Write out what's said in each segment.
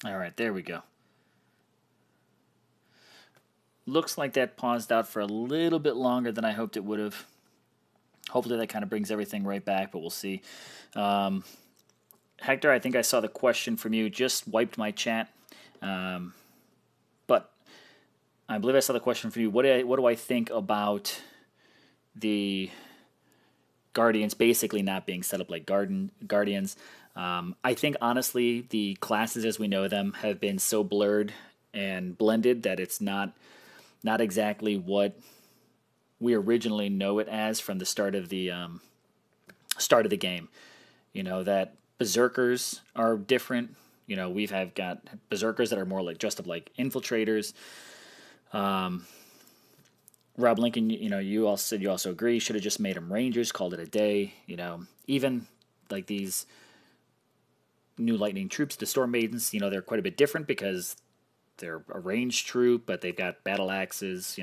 All right, there we go. Looks like that paused out for a little bit longer than I hoped it would have. Hopefully that kind of brings everything right back, but we'll see. Um, Hector, I think I saw the question from you. Just wiped my chat, but I believe I saw the question from you. What do I think about the Guardians basically not being set up like Guardians? I think honestly, the classes as we know them have been so blurred and blended that it's not exactly what we originally know it as from the start of the game. You know that berserkers are different. You know we've have got berserkers that are more like dressed up like infiltrators. Rob Lincoln, you all said you also agree. Should have just made them rangers, called it a day. Even like these new lightning troops, the storm maidens. They're quite a bit different because they're a ranged troop, but they've got battle axes.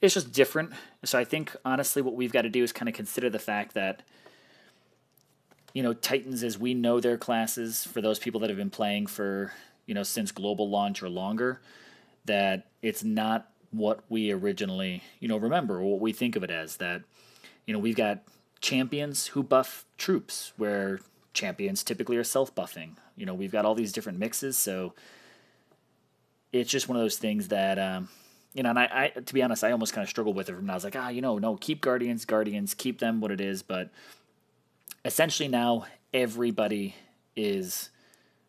It's just different. So I think honestly, what we've got to do is kind of consider the fact that Titans, as we know their classes, for those people that have been playing for since global launch or longer, that it's not what we originally remember or what we think of it as. That we've got champions who buff troops, where champions typically are self buffing. We've got all these different mixes, so it's just one of those things that and I to be honest, I almost kind of struggled with it. And I was like, no, keep Guardians, keep them what it is. But essentially now everybody is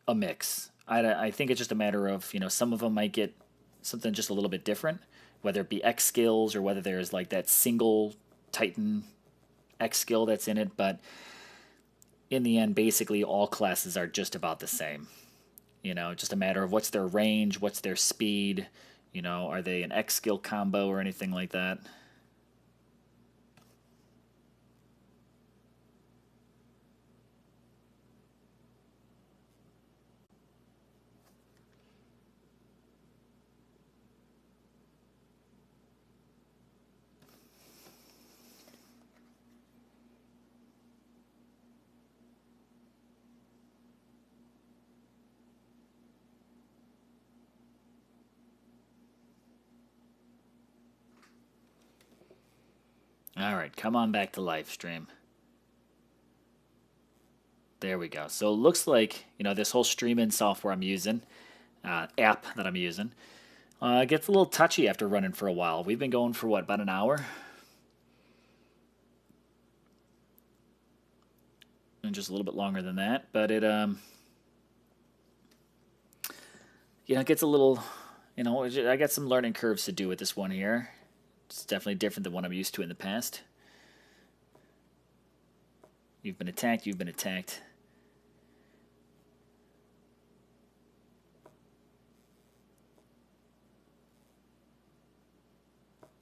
a mix. I think it's just a matter of some of them might get something just a little bit different, whether it be X skills or whether there's like that single Titan X skill that's in it. But in the end, basically all classes are just about the same. Just a matter of what's their range, what's their speed. Are they an X skill combo or anything like that? All right, come on back to live stream. There we go. So it looks like this whole streaming software I'm using, app that I'm using, gets a little touchy after running for a while. We've been going for what, about an hour, and just a little bit longer than that. But it gets a little, I got some learning curves to do with this one here. It's definitely different than what I'm used to in the past. You've been attacked. You've been attacked.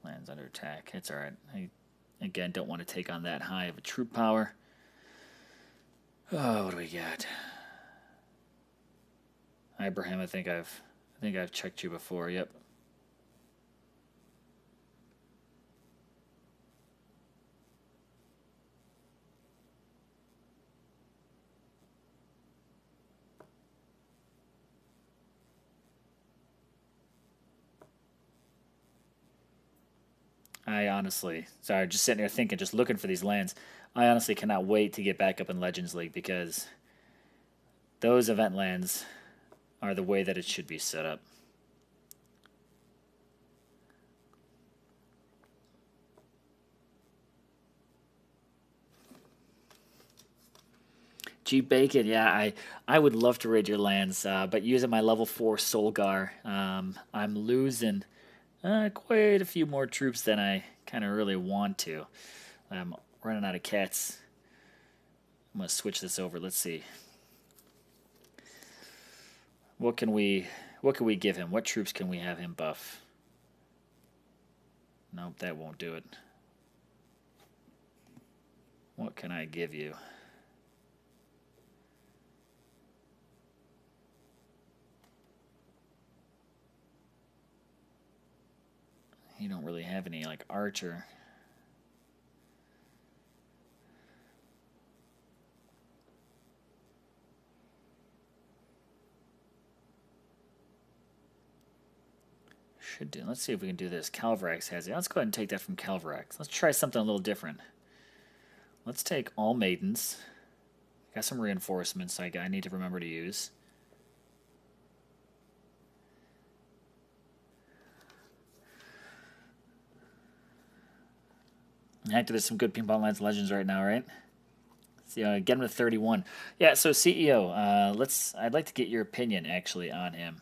Lands under attack. It's all right. I, again, don't want to take on that high of a troop power. Oh, what do we got? Ibrahim, I think I've checked you before. Yep. I honestly, sorry, just sitting here thinking, just looking for these lands. I honestly cannot wait to get back up in Legends League because those event lands are the way that it should be set up. G Bacon, yeah, I would love to raid your lands, but using my level 4 Solgar, I'm losing quite a few more troops than I kind of really want to. I'm running out of cats. I'm gonna switch this over. Let's see. What can we give him? What troops can we have him buff? Nope, that won't do it. What can I give you? You don't really have any like archer. Should do. Let's see if we can do this. Calvarax has it. Let's go ahead and take that from Calvarax. Let's try something a little different. Let's take all maidens. Got some reinforcements I need to remember to use. Heck, there's some good Ping-Pong Lands Legends right now, right? So, get him to 31. Yeah, so CEO, I'd like to get your opinion, actually, on him.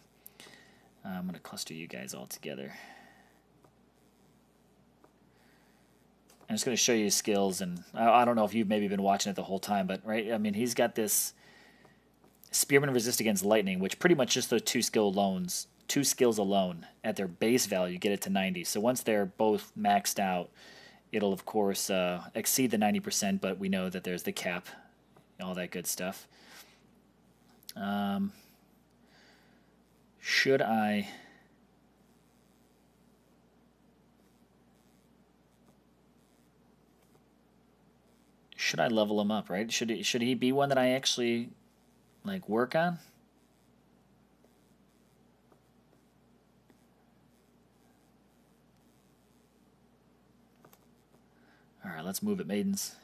I'm going to cluster you guys all together. I'm just going to show you his skills, and I don't know if you've maybe been watching it the whole time, but, right, I mean, he's got this Spearman resist against lightning, which pretty much just those two skills alone, at their base value, get it to 90. So once they're both maxed out, it'll, of course, exceed the 90%, but we know that there's the cap, all that good stuff. Should I level him up, right? Should he be one that I actually, like, work on? All right, let's move it, maidens.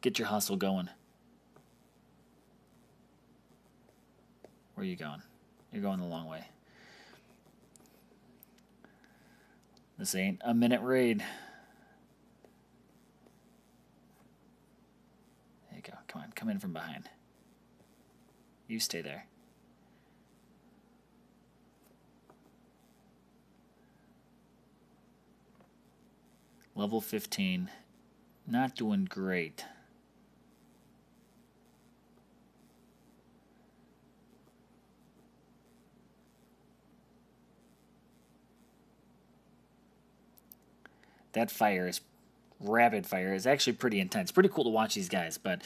Get your hustle going. Where are you going? You're going the long way. This ain't a minute raid. There you go. Come on, come in from behind. You stay there. Level 15. Not doing great. That fire is rapid fire. Is actually pretty intense. Pretty cool to watch these guys, but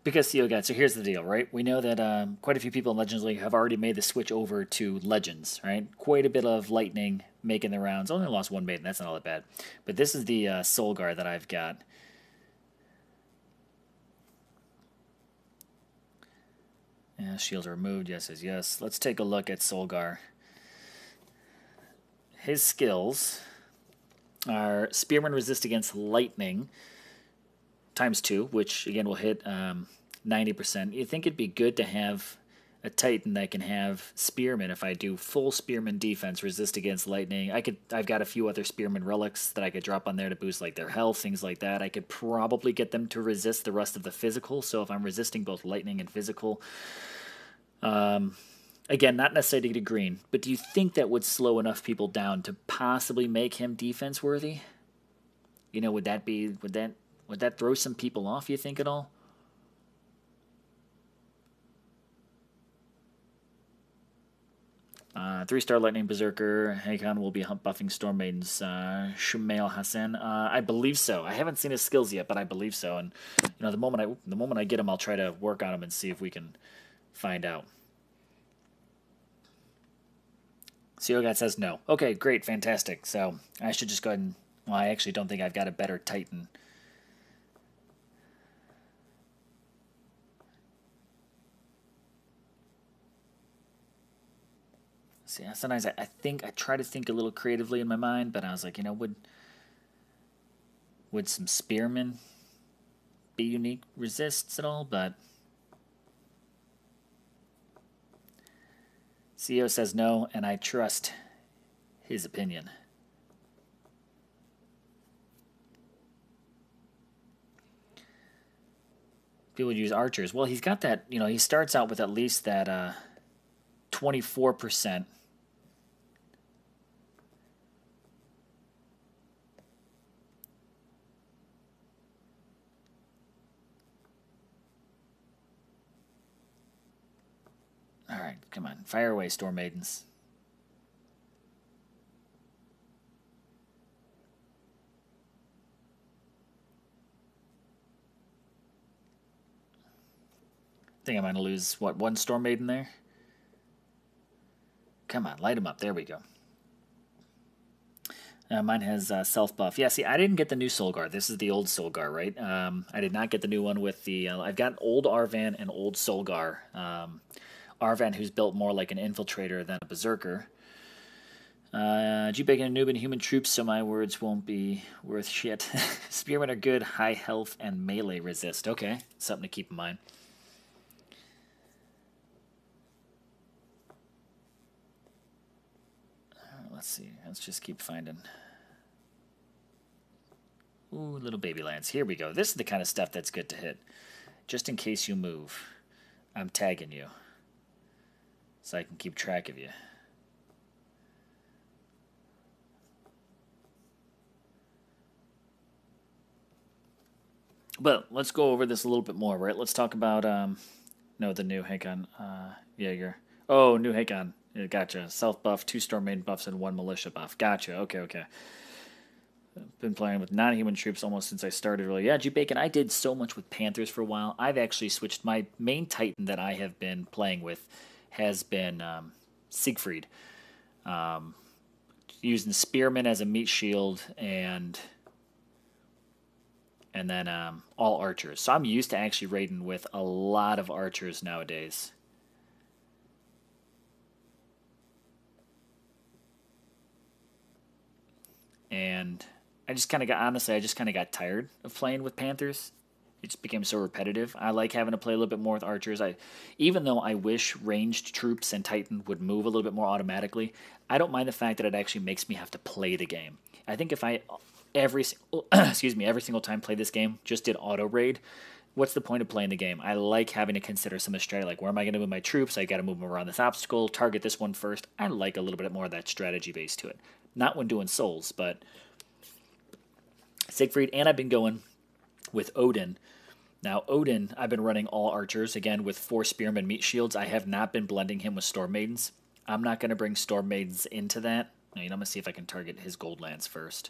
because CEO guys. So here's the deal, right? We know that quite a few people in Legends League have already made the switch over to Legends, right? Quite a bit of lightning making the rounds. Only lost one maiden. That's not all that bad. But this is the Solgar that I've got. Yeah, shields are removed. Yes, yes, yes. Let's take a look at Solgar. His skills are Spearman resist against lightning ×2, which again will hit 90%. You think it'd be good to have a Titan that can have Spearman if I do full Spearman defense, resist against lightning. I've got a few other Spearman relics that I could drop on there to boost like their health, things like that. I could probably get them to resist the rest of the physical, so if I'm resisting both lightning and physical, again, not necessarily to get a green, but do you think that would slow enough people down to possibly make him defense worthy? You know, would that throw some people off, you think, at all? Three-star Lightning Berserker. Hakon will be buffing Storm Maidens. Shumail Hassan. I believe so. I haven't seen his skills yet, but I believe so. And you know, the moment I get him, I'll try to work on him and see if we can find out. Seogat says no. Okay, great, fantastic. So I should just go ahead and... Well, I actually don't think I've got a better Titan. See, sometimes I try to think a little creatively in my mind, but I was like, you know, would some Spearmen be unique resists at all? But CEO says no, and I trust his opinion. People would use archers. Well, he's got that, you know, he starts out with at least that 24%. All right, come on. Fire away, Storm Maidens. I think I'm going to lose, what, one Storm Maiden there? Come on, light them up. There we go. Mine has self-buff. Yeah, see, I didn't get the new Solgar. This is the old Solgar, right? I did not get the new one with the... I've got old Arvan and old Solgar. Arvan, who's built more like an infiltrator than a berserker. G-Bacon and noob and human troops, so my words won't be worth shit. Spearmen are good, high health, and melee resist. Okay, something to keep in mind. Let's see. Let's just keep finding. Ooh, little baby lands. Here we go. This is the kind of stuff that's good to hit. Just in case you move, I'm tagging you so I can keep track of you. But let's go over this a little bit more, right? Let's talk about no, the new Hakon. New Hakon. Yeah, gotcha. Self buff, 2 Storm Maiden buffs, and 1 Militia buff. Gotcha. Okay. Been playing with non-human troops almost since I started. Really, yeah. G-Bacon. I did so much with Panthers for a while. I've actually switched. My main Titan that I have been playing with has been Siegfried, using Spearman as a meat shield and then all archers. So I'm used to actually raiding with a lot of archers nowadays. And I just kind of got tired of playing with Panthers. It just became so repetitive. I like having to play a little bit more with archers. Even though I wish ranged troops and Titan would move a little bit more automatically, I don't mind the fact that it actually makes me have to play the game. I think if I every single time play this game just did auto raid, what's the point of playing the game? I like having to consider some of the strategy, like where am I going to move my troops? I got to move them around this obstacle, target this one first. I like a little bit more of that strategy base to it. Not when doing souls, but Siegfried, and I've been going with Odin. Now, Odin, I've been running all archers, again, with 4 Spearman meat shields. I have not been blending him with Storm Maidens. I'm not going to bring Storm Maidens into that. I'm going to see if I can target his gold lands first.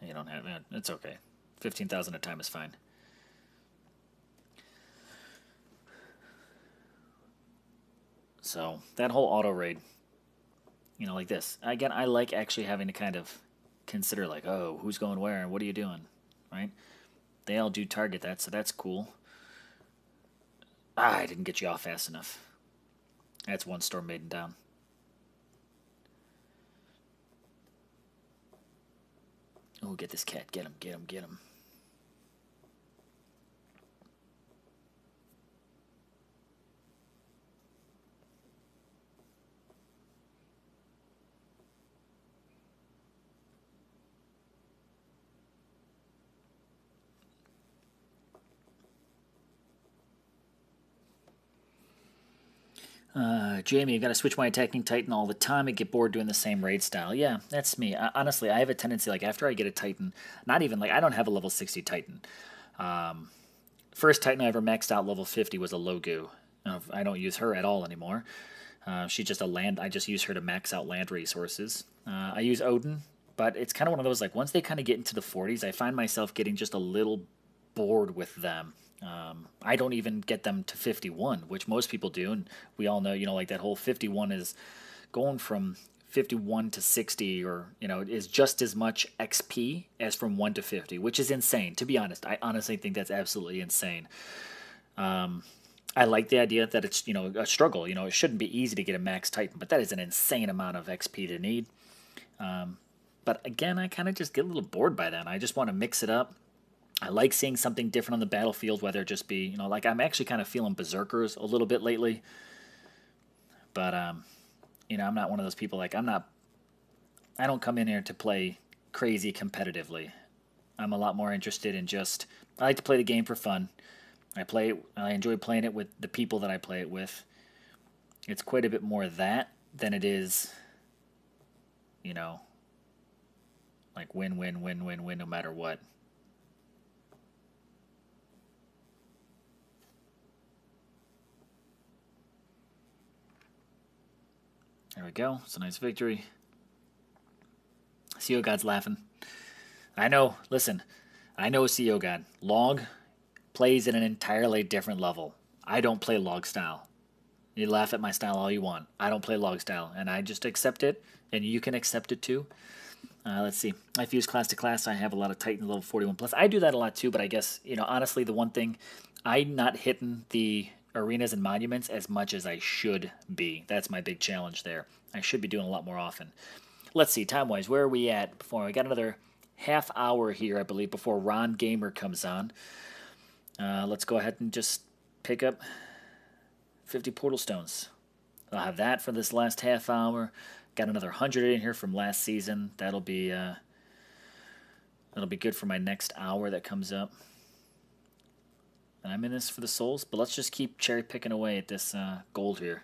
You don't have it. It's okay. 15,000 a time is fine. So, that whole auto raid, like this. Again, I like actually having to kind of consider, like, oh, who's going where and what are you doing, right? They all do target that, so that's cool. I didn't get you off fast enough. That's 1 Storm Maiden down. Oh, get this cat. Get him. Jamie, I gotta switch my attacking Titan all the time. I get bored doing the same raid style. Yeah, that's me. Honestly, I have a tendency, like, after I get a Titan, not even, like, I don't have a level 60 Titan. First Titan I ever maxed out level 50 was a Logu. I don't use her at all anymore. She's just a land. I just use her to max out land resources. I use Odin, but it's kind of one of those, like, once they kind of get into the 40s, I find myself getting just a little bored with them. I don't even get them to 51, which most people do, and we all know, like that whole 51 is going from 51 to 60, or, is just as much XP as from 1 to 50, which is insane. To be honest, I honestly think that's absolutely insane. I like the idea that it's, a struggle. It shouldn't be easy to get a max Titan, but that is an insane amount of XP to need. But again, I kind of just get a little bored by that. I just want to mix it up. I like seeing something different on the battlefield, whether it just be, like I'm actually kind of feeling Berserkers a little bit lately. But, I'm not one of those people, like, I don't come in here to play crazy competitively. I'm a lot more interested in just, I like to play the game for fun. I enjoy playing it with the people that I play it with. It's quite a bit more of that than it is, like win, no matter what. There we go. It's a nice victory. CEO God's laughing. I know. Listen, I know CEO God. Log plays at an entirely different level. I don't play log style. You laugh at my style all you want. I don't play log style, and I just accept it, and you can accept it too. Let's see. I fuse class to class. I have a lot of Titan level 41 plus. I do that a lot too, but I guess, honestly, the one thing, I'm not hitting the arenas and monuments as much as I should be. That's my big challenge there. I should be doing a lot more often. Let's see, time-wise, where are we at before? We got another half hour here, I believe, before Ron Gamer comes on. Let's go ahead and just pick up 50 portal stones. I'll have that for this last half hour. Got another 100 in here from last season. That'll be good for my next hour that comes up. And I'm in this for the souls, but let's just keep cherry picking away at this gold here.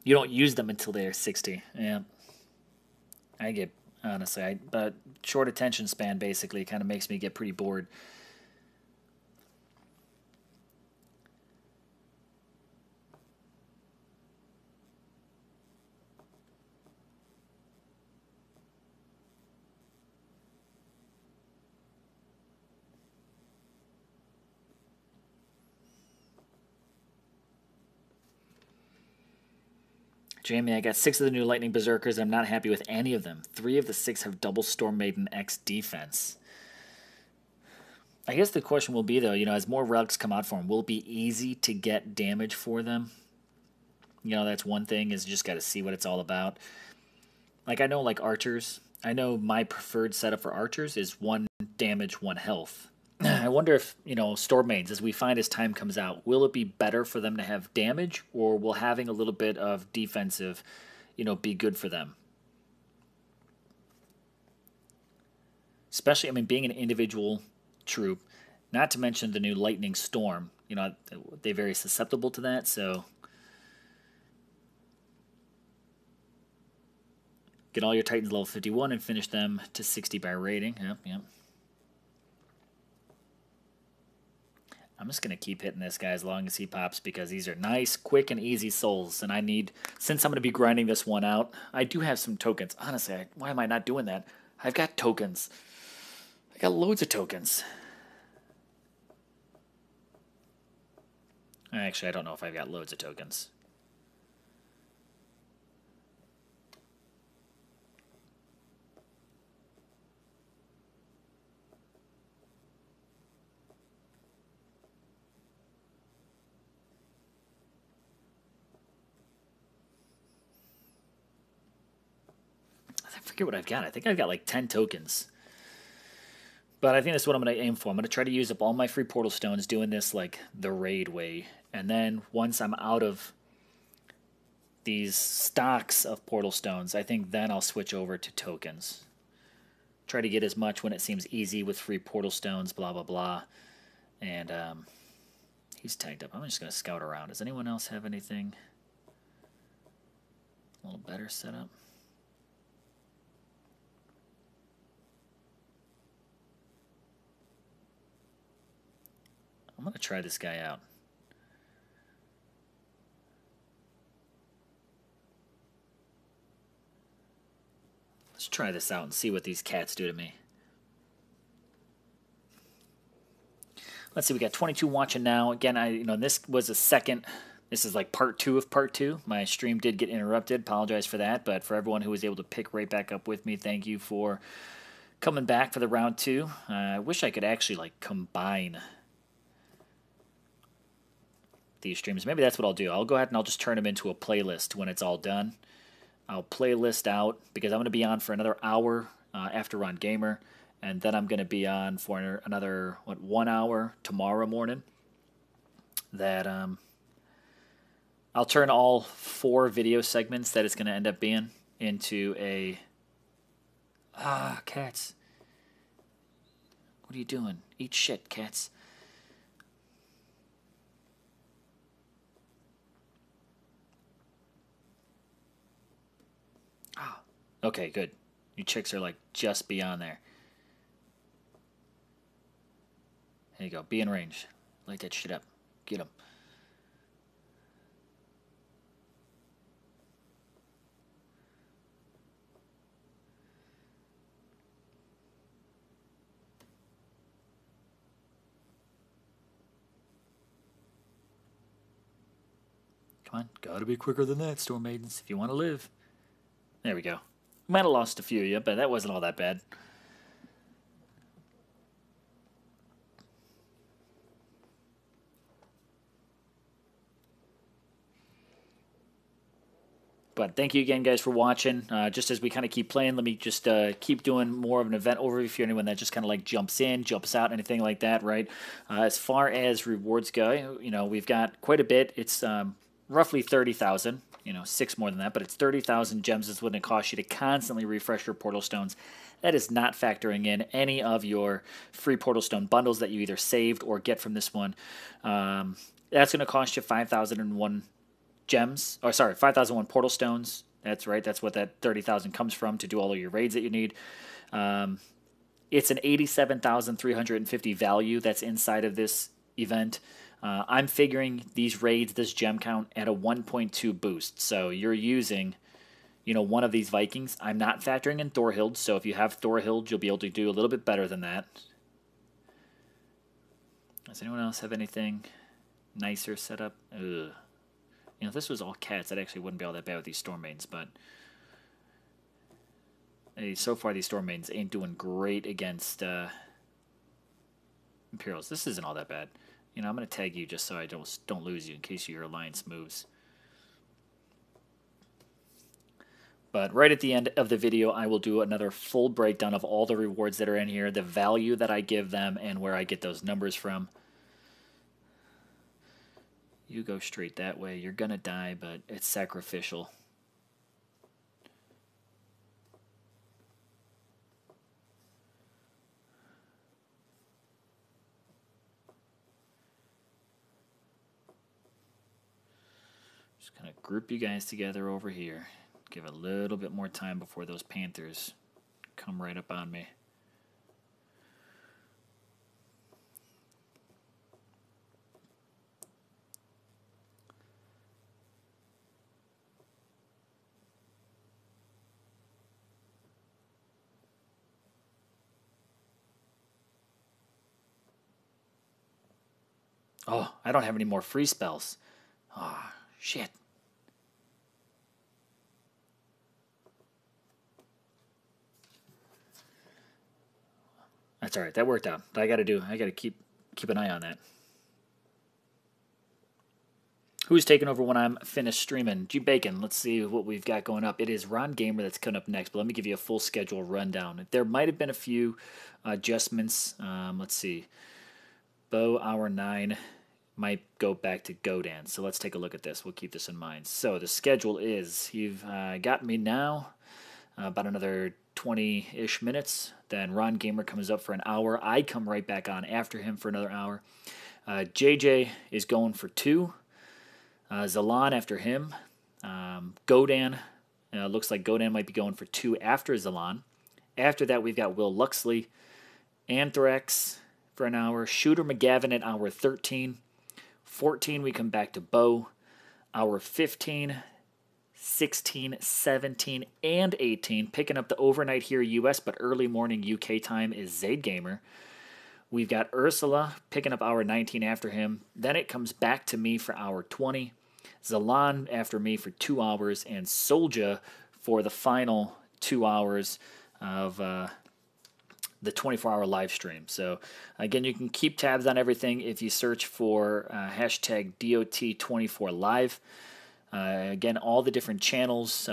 You don't use them until they're 60. Yeah, I get honestly, but short attention span basically kind of makes me get pretty bored. Jamie, I got 6 of the new Lightning Berserkers. I'm not happy with any of them. 3 of the 6 have double Storm Maiden X defense. I guess the question will be, though, as more relics come out for them, will it be easy to get damage for them? That's one thing, is you just got to see what it's all about. Like, I know, like, archers. I know my preferred setup for archers is 1 damage, 1 health. I wonder if, Storm Maidens, as we find as time comes out, will it be better for them to have damage, or will having a little bit of defensive, be good for them? Especially, being an individual troop, not to mention the new Lightning Storm, they're very susceptible to that, so get all your Titans level 51 and finish them to 60 by rating. Yep. I'm just going to keep hitting this guy as long as he pops because these are nice, quick, and easy souls. And I need, since I'm going to be grinding this one out, I do have some tokens. Honestly, why am I not doing that? I've got tokens. I got loads of tokens. Actually, I don't know if I've got loads of tokens. I forget what I've got. I think I've got like 10 tokens. But I think that's what I'm going to aim for. I'm going to try to use up all my free portal stones doing this like the raid way. And then once I'm out of these stocks of portal stones, I think then I'll switch over to tokens. Try to get as much when it seems easy with free portal stones, blah, blah, blah. And he's tagged up. I'm just going to scout around. Does anyone else have anything a little better set up? I'm going to try this guy out. Let's try this out and see what these cats do to me. Let's see, we got 22 watching now. Again, this was a second. This is like part 2 of part 2. My stream did get interrupted. Apologize for that. But for everyone who was able to pick right back up with me, thank you for coming back for the round 2. I wish I could actually like combine these streams. Maybe that's what I'll do. I'll go ahead and I'll just turn them into a playlist when it's all done. I'll playlist out because I'm going to be on for another hour after Ron Gamer, and then I'm going to be on for another 1 hour tomorrow morning. That I'll turn all 4 video segments that it's going to end up being into a cats. What are you doing? Eat shit, cats. Okay, good. You chicks are like just beyond there. There you go. Be in range. Light that shit up. Get him. Come on. Gotta be quicker than that, Storm Maidens, if you want to live. There we go. Might have lost a few of you, but that wasn't all that bad. But thank you again, guys, for watching. Just as we kind of keep playing, let me just keep doing more of an event overview for anyone that just kind of like jumps in, jumps out, anything like that, right? As far as rewards go, we've got quite a bit. It's roughly 30,000, six more than that, but it's 30,000 gems is what it costs you to constantly refresh your portal stones. That is not factoring in any of your free portal stone bundles that you either saved or get from this one. That's going to cost you 5,001 gems, or sorry, 5,001 portal stones. That's right. That's what that 30,000 comes from to do all of your raids that you need. It's an 87,350 value that's inside of this event. I'm figuring these raids, this gem count, at a 1.2 boost. So you're using, one of these Vikings. I'm not factoring in Thorhild, so if you have Thorhild, you'll be able to do a little bit better than that. Does anyone else have anything nicer set up? Ugh. If this was all cats, that actually wouldn't be all that bad with these Storm Maidens, but hey, so far these Storm Maidens ain't doing great against Imperials. This isn't all that bad. I'm going to tag you just so I don't lose you in case your alliance moves. But right at the end of the video, I will do another full breakdown of all the rewards that are in here, the value that I give them, and where I get those numbers from. You go straight that way. You're going to die, but it's sacrificial. Just kind of group you guys together over here. Give a little bit more time before those Panthers come right up on me. Oh, I don't have any more free spells. Oh, shit. That's all right. That worked out. I got to keep an eye on that. Who's taking over when I'm finished streaming? G Bacon. Let's see what we've got going up. It is Ron Gamer that's coming up next, but let me give you a full schedule rundown. There might have been a few adjustments. Let's see. Bo Hour 9 might go back to Godan. So let's take a look at this. We'll keep this in mind. So the schedule is, you've got me now about another 20-ish minutes. Then Ron Gamer comes up for an hour. I come right back on after him for another hour. JJ is going for 2. Zalan after him. Godan. Looks like Godan might be going for 2 after Zalan. After that, we've got Will Luxley. Anthrax for an hour. Shooter McGavin at hour 13. 14, we come back to Bo. Hour 15, 16, 17, and 18. Picking up the overnight here US, but early morning UK time is Zaid Gamer. We've got Ursula picking up hour 19 after him. Then it comes back to me for hour 20. Zalan after me for 2 hours. And Solja for the final 2 hours of the 24-hour live stream. So, again, you can keep tabs on everything if you search for hashtag DOT24Live. Again, all the different channels,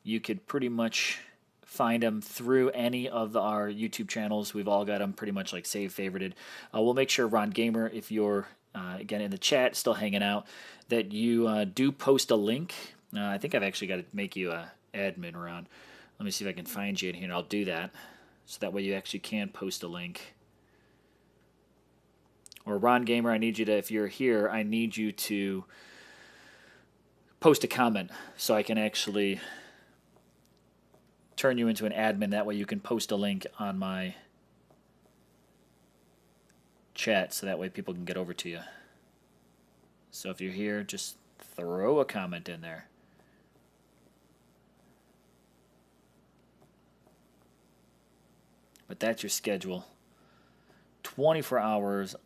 you could pretty much find them through any of our YouTube channels. We've all got them pretty much like saved, favorited. We'll make sure, Ron Gamer, if you're, again, in the chat, still hanging out, that you do post a link. I think I've actually got to make you an admin, Ron. Let me see if I can find you in here, and I'll do that. So that way you actually can post a link. Or Ron Gamer, I need you to, if you're here, I need you to post a comment so I can actually turn you into an admin. That way you can post a link on my chat so that way people can get over to you. So if you're here, just throw a comment in there. But that's your schedule. 24 hours